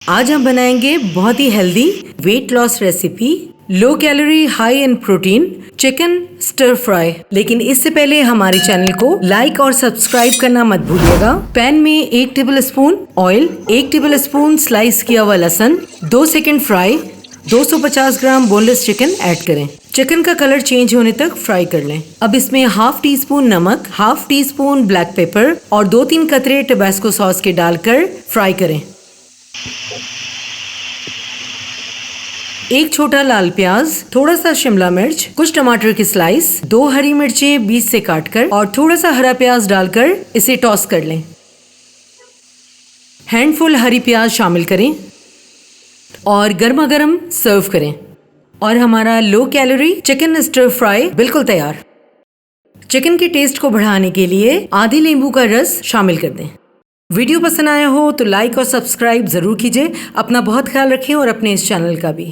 आज हम बनाएंगे बहुत ही healthy weight loss recipe, low calorie high in protein chicken stir fry. लेकिन इससे पहले हमारे चैनल को लाइक और सब्सक्राइब करना मत भूलिएगा। पैन में 1 table spoon oil, 1 table spoon slice किया हुआ लहसुन, 2 सेकंड फ्राई, 250 ग्राम बोनलेस चिकन ऐड करें। चिकन का कलर चेंज होने तक फ्राई कर लें। अब इसमें हाफ टी स्पून नमक, half tea spoon black pepper और 2-3 कतरे टबास्को सॉस के डालकर फ्राई करें। एक छोटा लाल प्याज, थोड़ा सा शिमला मिर्च, कुछ टमाटर की स्लाइस, 2 हरी मिर्चें बीच से काटकर और थोड़ा सा हरा प्याज डालकर इसे टॉस कर लें। हैंडफुल हरी प्याज शामिल करें और गर्मा गर्म सर्व करें। और हमारा low calorie chicken stir fry बिल्कुल तैयार। चिकन के टेस्ट को बढ़ाने के लिए आधी नींबू का रस शामिल कर दें। वीडियो पसंद आया हो तो लाइक और सब्सक्राइब जरूर कीजिए। अपना बहुत ख्याल रखें और अपने इस चैनल का भी।